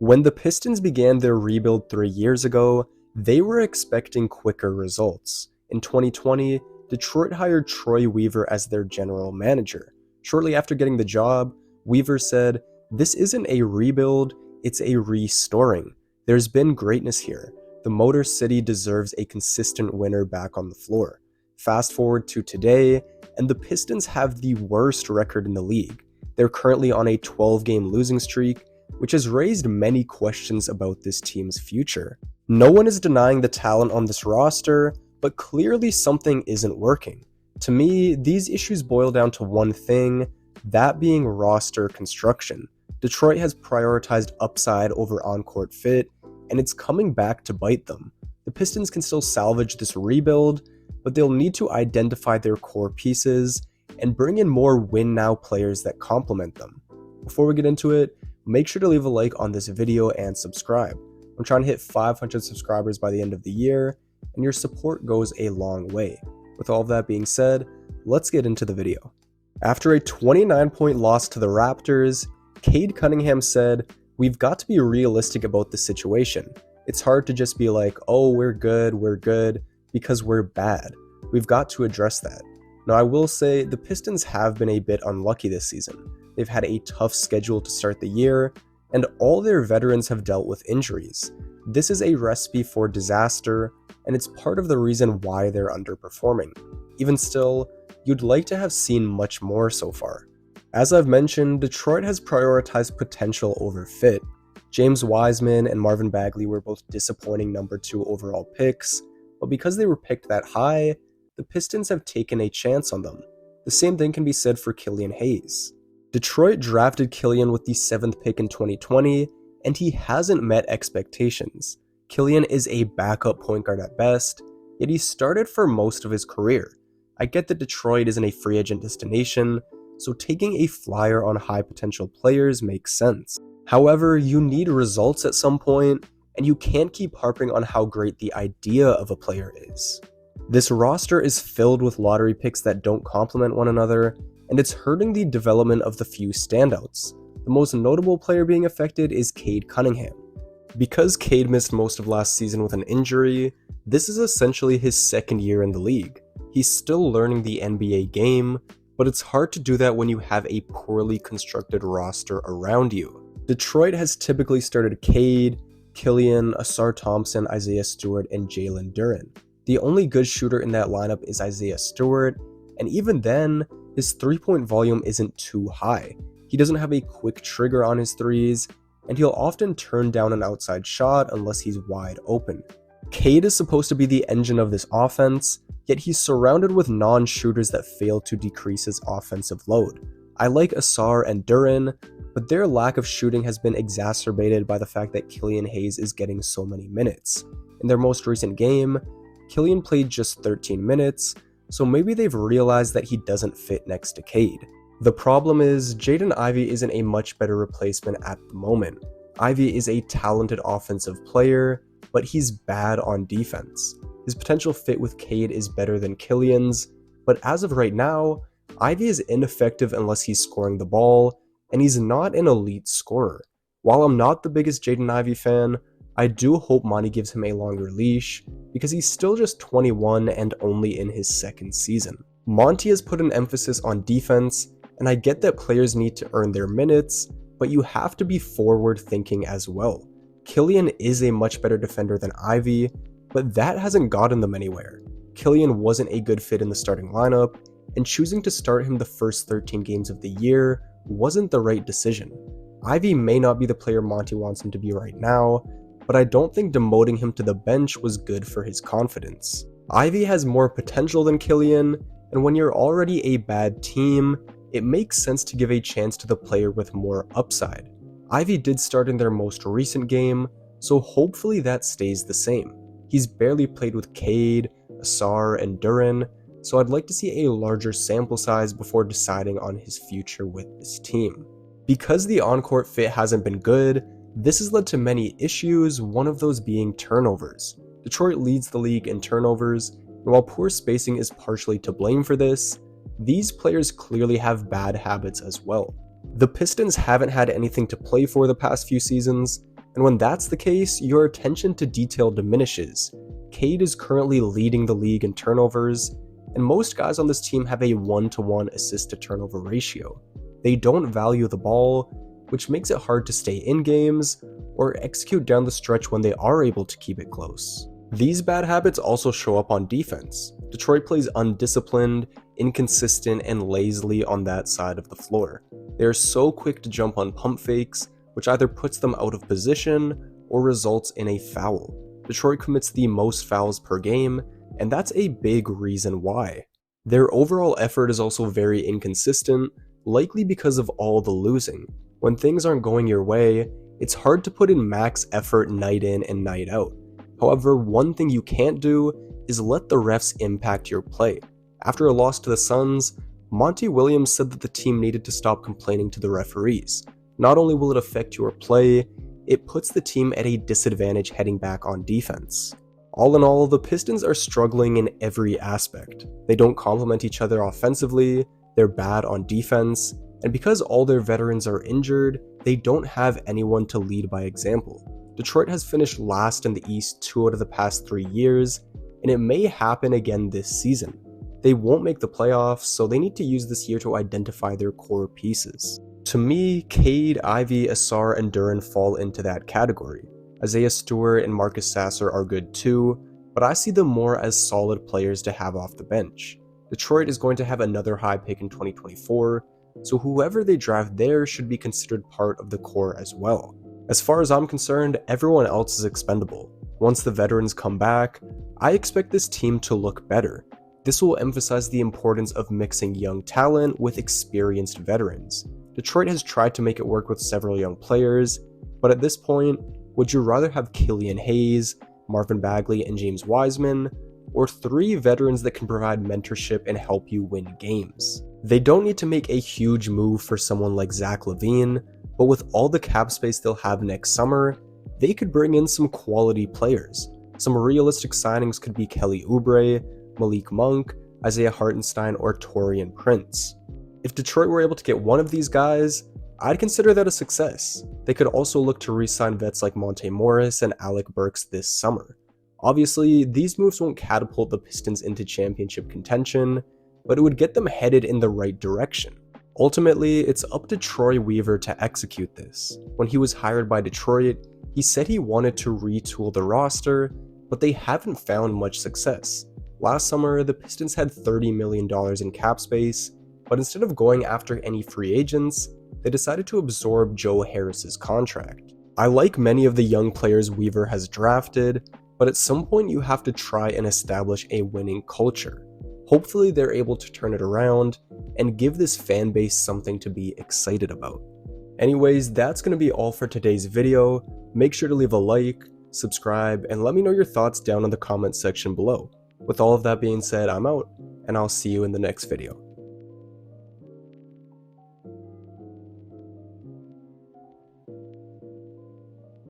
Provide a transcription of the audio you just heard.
When the Pistons began their rebuild 3 years ago, they were expecting quicker results. In 2020, Detroit hired Troy Weaver as their general manager. Shortly after getting the job, Weaver said, "This isn't a rebuild, it's a restoring. There's been greatness here. The Motor City deserves a consistent winner back on the floor." Fast forward to today, and the Pistons have the worst record in the league. They're currently on a 12-game losing streak, which has raised many questions about this team's future. No one is denying the talent on this roster, but clearly something isn't working. To me, these issues boil down to one thing, that being roster construction. Detroit has prioritized upside over on-court fit, and it's coming back to bite them. The Pistons can still salvage this rebuild, but they'll need to identify their core pieces and bring in more win-now players that complement them. Before we get into it, make sure to leave a like on this video and subscribe. I'm trying to hit 500 subscribers by the end of the year, and your support goes a long way. With all of that being said, let's get into the video. After a 29-point loss to the Raptors, Cade Cunningham said, "We've got to be realistic about the situation. It's hard to just be like, oh, we're good, because we're bad. We've got to address that." Now, I will say the Pistons have been a bit unlucky this season. They've had a tough schedule to start the year, and all their veterans have dealt with injuries. This is a recipe for disaster, and it's part of the reason why they're underperforming. Even still, you'd like to have seen much more so far. As I've mentioned, Detroit has prioritized potential over fit. James Wiseman and Marvin Bagley were both disappointing number 2 overall picks, but because they were picked that high, the Pistons have taken a chance on them. The same thing can be said for Killian Hayes. Detroit drafted Killian with the 7th pick in 2020, and he hasn't met expectations. Killian is a backup point guard at best, yet he started for most of his career. I get that Detroit isn't a free agent destination, so taking a flyer on high potential players makes sense. However, you need results at some point, and you can't keep harping on how great the idea of a player is. This roster is filled with lottery picks that don't complement one another, and it's hurting the development of the few standouts. The most notable player being affected is Cade Cunningham. Because Cade missed most of last season with an injury, this is essentially his second year in the league. He's still learning the NBA game, but it's hard to do that when you have a poorly constructed roster around you. Detroit has typically started Cade, Killian, Ausar Thompson, Isaiah Stewart, and Jalen Duren. The only good shooter in that lineup is Isaiah Stewart, and even then, his three-point volume isn't too high. He doesn't have a quick trigger on his threes, and he'll often turn down an outside shot unless he's wide open. Cade is supposed to be the engine of this offense, yet he's surrounded with non-shooters that fail to decrease his offensive load. I like Ausar and Duren, but their lack of shooting has been exacerbated by the fact that Killian Hayes is getting so many minutes. In their most recent game, Killian played just 13 minutes, so maybe they've realized that he doesn't fit next to Cade. The problem is, Jaden Ivey isn't a much better replacement at the moment. Ivey is a talented offensive player, but he's bad on defense. His potential fit with Cade is better than Killian's, but as of right now, Ivey is ineffective unless he's scoring the ball, and he's not an elite scorer. While I'm not the biggest Jaden Ivey fan, I do hope Monty gives him a longer leash, because he's still just 21 and only in his second season. Monty has put an emphasis on defense, and I get that players need to earn their minutes, but you have to be forward thinking as well. Killian is a much better defender than Ivey, but that hasn't gotten them anywhere. Killian wasn't a good fit in the starting lineup, and choosing to start him the first 13 games of the year wasn't the right decision. Ivey may not be the player Monty wants him to be right now, but I don't think demoting him to the bench was good for his confidence. Ivey has more potential than Killian, and when you're already a bad team, it makes sense to give a chance to the player with more upside. Ivey did start in their most recent game, so hopefully that stays the same. He's barely played with Cade, Ausar, and Duren, so I'd like to see a larger sample size before deciding on his future with this team. Because the on-court fit hasn't been good, this has led to many issues, one of those being turnovers. Detroit leads the league in turnovers, and while poor spacing is partially to blame for this, these players clearly have bad habits as well. The Pistons haven't had anything to play for the past few seasons, And when that's the case, your attention to detail diminishes. Cade is currently leading the league in turnovers, and most guys on this team have a 1-to-1 assist-to-turnover ratio. They don't value the ball, which makes it hard to stay in games or execute down the stretch when they are able to keep it close. These bad habits also show up on defense. Detroit plays undisciplined, inconsistent, and lazily on that side of the floor. They are so quick to jump on pump fakes, which either puts them out of position or results in a foul. Detroit commits the most fouls per game, and that's a big reason why. Their overall effort is also very inconsistent, likely because of all the losing. When things aren't going your way, it's hard to put in max effort night in and night out. However, one thing you can't do is let the refs impact your play. After a loss to the Suns, Monty Williams said that the team needed to stop complaining to the referees. Not only will it affect your play, it puts the team at a disadvantage heading back on defense. All in all, the Pistons are struggling in every aspect. They don't complement each other offensively, they're bad on defense, and because all their veterans are injured, they don't have anyone to lead by example. Detroit has finished last in the East 2 out of the past 3 years, and it may happen again this season. They won't make the playoffs, so they need to use this year to identify their core pieces. To me, Cade, Ivy, Asar, and Duren fall into that category. Isaiah Stewart and Marcus Sasser are good too, but I see them more as solid players to have off the bench. Detroit is going to have another high pick in 2024, so whoever they draft there should be considered part of the core as well. As far as I'm concerned, everyone else is expendable. Once the veterans come back, I expect this team to look better. This will emphasize the importance of mixing young talent with experienced veterans. Detroit has tried to make it work with several young players, but at this point, would you rather have Killian Hayes, Marvin Bagley, and James Wiseman, or 3 veterans that can provide mentorship and help you win games? They don't need to make a huge move for someone like Zach LaVine, but with all the cap space they'll have next summer, they could bring in some quality players. Some realistic signings could be Kelly Oubre, Malik Monk, Isaiah Hartenstein, or Taurean Prince. If Detroit were able to get one of these guys, I'd consider that a success. They could also look to re-sign vets like Monte Morris and Alec Burks this summer. Obviously, these moves won't catapult the Pistons into championship contention, but it would get them headed in the right direction. Ultimately, it's up to Troy Weaver to execute this. When he was hired by Detroit, he said he wanted to retool the roster, but they haven't found much success. Last summer, the Pistons had $30 million in cap space, but instead of going after any free agents, they decided to absorb Joe Harris's contract. I like many of the young players Weaver has drafted, but at some point you have to try and establish a winning culture. Hopefully they're able to turn it around and give this fan base something to be excited about. Anyways, that's going to be all for today's video. Make sure to leave a like, subscribe, and let me know your thoughts down in the comment section below. With all of that being said, I'm out, and I'll see you in the next video.